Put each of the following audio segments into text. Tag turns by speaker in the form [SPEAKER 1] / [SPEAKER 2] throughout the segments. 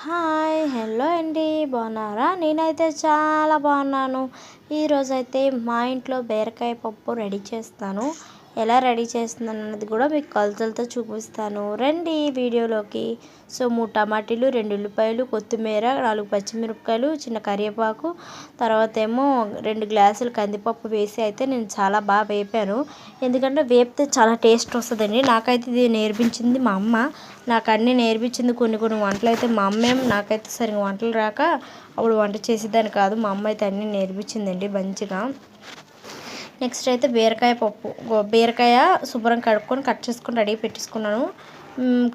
[SPEAKER 1] Hi hello అండి, బాగున్నారా? నేనైతే చాలా బాగున్నాను. ఈరోజైతే మా ఇంట్లో బీరకాయ పప్పు రెడీ చేస్తాను. ఎలా రెడీ చేస్తున్నాను అన్నది కూడా మీకు కొలతలతో చూపిస్తాను. రండి వీడియోలోకి. సో 3 టమాటీలు, 2 ఉల్లిపాయలు, కొత్తిమీర, 4 పచ్చిమిరపకాయలు, చిన్న కరివేపాకు, తర్వాత ఏమో 2 గ్లాసులు కందిపప్పు వేసి అయితే నేను చాలా బాగా వేపాను. ఎందుకంటే వేపితే చాలా టేస్ట్ వస్తుందండి. నాకైతే ఇది నేర్పించింది మా అమ్మ. నాకు అన్నీ నేర్పించింది. కొన్ని వంటలు అయితే మా అమ్మ నాకైతే సరిగ్గా వంటలు రాక అప్పుడు వంట చేసేదాన్ని కాదు. మా అమ్మ అయితే అన్నీ నేర్పించిందండి మంచిగా. నెక్స్ట్ అయితే బీరకాయ పప్పు. బీరకాయ శుభ్రం కడుక్కొని కట్ చేసుకొని రెడీ పెట్టేసుకున్నాను.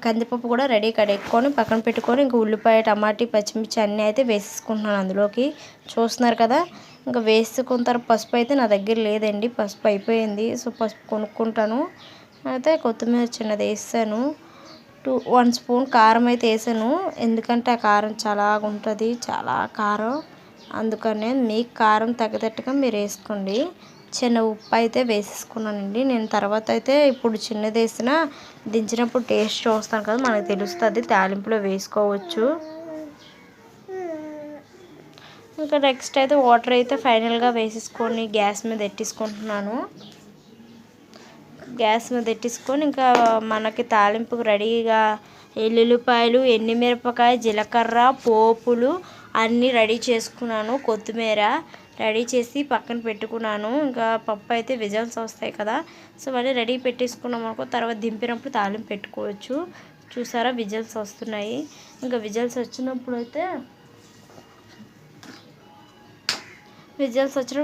[SPEAKER 1] కందిపప్పు కూడా రెడీ కడుక్కొని పక్కన పెట్టుకొని ఇంకా ఉల్లిపాయ, టమాటీ, పచ్చిమిర్చి అన్నీ అయితే వేసేసుకుంటున్నాను అందులోకి. చూస్తున్నారు కదా. ఇంకా వేసుకున్న తర్వాత పసుపు అయితే నా దగ్గర లేదండి. పసుపు అయిపోయింది. సో పసుపు కొనుక్కుంటాను. అయితే కొత్తిమీర చిన్నది వేసాను. 1 స్పూన్ కారం అయితే వేసాను. ఎందుకంటే ఆ కారం చాలా ఉంటుంది, చాలా కారం. అందుకనే మీకు కారం తగ్గట్టుగా మీరు వేసుకోండి. చిన్న ఉప్పు అయితే వేసేసుకున్నానండి నేను. తర్వాత అయితే ఇప్పుడు చిన్నది వేసిన దించినప్పుడు టేస్ట్ చూస్తాను కదా, మనకు తెలుస్తుంది. తాలింపులో వేసుకోవచ్చు. ఇంకా నెక్స్ట్ అయితే వాటర్ అయితే ఫైనల్గా వేసేసుకొని గ్యాస్ మీద పెట్టేసుకుంటున్నాను. గ్యాస్ మీద పెట్టేసుకొని ఇంకా మనకి తాలింపుకు రెడీగా ఎల్లుల్లిపాయలు, ఎండుమిరపకాయ, జీలకర్ర, పోపులు అన్నీ రెడీ చేసుకున్నాను. కొత్తిమీర రెడీ చేసి పక్కన పెట్టుకున్నాను. ఇంకా పప్పు అయితే విజిల్స్ వస్తాయి కదా, సో మళ్ళీ రెడీ పెట్టేసుకున్నాం అనుకో, తర్వాత దింపినప్పుడు తాలింపు పెట్టుకోవచ్చు. చూసారా విజిల్స్ వస్తున్నాయి. ఇంకా విజిల్స్ వచ్చినప్పుడు అయితే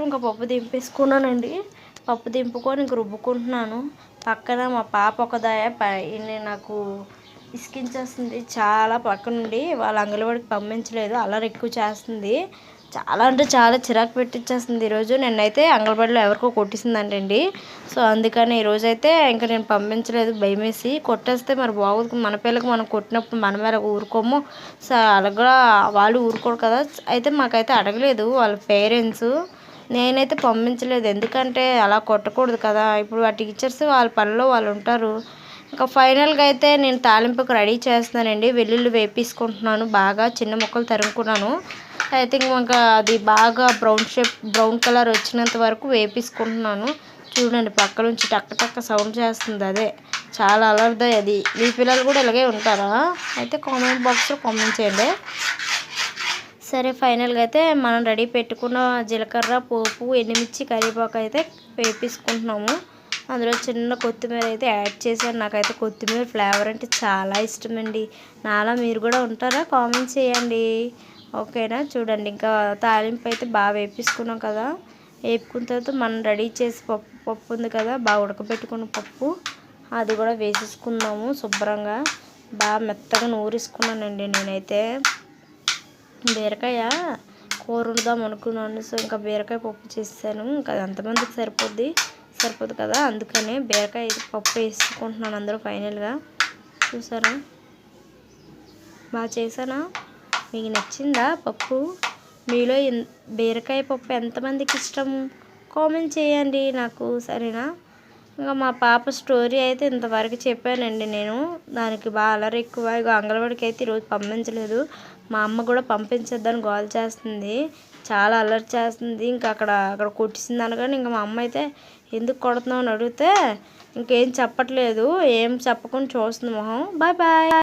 [SPEAKER 1] ఇంకా పప్పు దింపేసుకున్నానండి. పప్పు దింపుకొని ఇంక రుబ్బుకుంటున్నాను. పక్కన మా పాప ఒకదాయ నాకు ఇసికించేస్తుంది చాలా. పక్క నుండి వాళ్ళ అంగన్వాడికి పంపించలేదు, అల్లరి ఎక్కువ చేస్తుంది. చాలా అంటే చాలా చిరాకు పెట్టించేస్తుంది ఈరోజు. నిన్నైతే అంగన్వాడిలో ఎవరికో కొట్టేసిందంటండి. సో అందుకని ఈరోజైతే ఇంకా నేను పంపించలేదు, భయమేసి. కొట్టేస్తే మరి బాగోదు. మన పిల్లకి మనం కొట్టినప్పుడు మన మీద ఊరుకోము. సో అలాగా వాళ్ళు ఊరుకోరు కదా. అయితే మాకైతే అడగలేదు వాళ్ళ పేరెంట్స్. నేనైతే పంపించలేదు, ఎందుకంటే అలా కొట్టకూడదు కదా. ఇప్పుడు ఆ టీచర్స్ వాళ్ళ పనిలో వాళ్ళు ఉంటారు. ఇంకా ఫైనల్గా అయితే నేను తాలింపుకు రెడీ చేస్తున్నానండి. వెల్లుల్లి వేపేసుకుంటున్నాను. బాగా చిన్న ముక్కలు తరుముకున్నాను. అయితే ఇంకా అది బాగా బ్రౌన్ కలర్ వచ్చినంత వరకు వేపేసుకుంటున్నాను. చూడండి పక్క నుంచి టక్క టక్క సౌండ్ చేస్తుంది. అదే చాలా అలర్దా అది. మీ పిల్లలు కూడా ఇలాగే ఉంటారా? అయితే కామెంట్ బాక్స్లో కామెంట్ చేయండి. సరే ఫైనల్గా అయితే మనం రెడీ పెట్టుకున్న జీలకర్ర, పోపు, ఎండుమిర్చి, కరివేపాకు అయితే వేపేసుకుంటున్నాము. అందులో చిన్న కొత్తిమీర అయితే యాడ్ చేశాను. నాకైతే కొత్తిమీర ఫ్లేవర్ అంటే చాలా ఇష్టం అండి. నాలా మీరు కూడా ఉంటారా? కామెంట్ చేయండి. ఓకేనా. చూడండి ఇంకా తాలింపు అయితే బాగా వేపేసుకున్నాం కదా. వేపుకున్న తర్వాత మనం రెడీ చేసి పప్పు ఉంది కదా, బాగా ఉడకబెట్టుకున్న పప్పు, అది కూడా వేసేసుకుందాము. శుభ్రంగా బాగా మెత్తగా నూరేసుకున్నానండి నేనైతే. బీరకాయ కూర వండుదాం అనుకున్నాను. సో ఇంకా బీరకాయ పప్పు చేసాను. ఇంకా అది ఎంతమందికి సరిపోదు కదా, అందుకనే బీరకాయ పప్పు వేసుకుంటున్నాను అందులో ఫైనల్గా. చూసారా బాగా చేశానా? మీకు నచ్చిందా పప్పు? మీలో బీరకాయ పప్పు ఎంతమందికి ఇష్టం కామెంట్ చేయండి నాకు, సరేనా. ఇంకా మా పాప స్టోరీ అయితే ఇంతవరకు చెప్పానండి నేను. దానికి బాగా అలరి ఎక్కువ. ఇక అంగన్వాడికి అయితే ఈరోజు పంపించలేదు. మా అమ్మ కూడా పంపించొద్దని గోల చేస్తుంది, చాలా అలర్ట్ చేస్తుంది. ఇంకా అక్కడ కొట్టేసింది అనగానే ఇంకా మా అమ్మ అయితే ఎందుకు కొడుతున్నావు అని అడిగితే ఇంకేం చెప్పట్లేదు, ఏం చెప్పకుండా చూస్తుంది మొహం. Bye bye.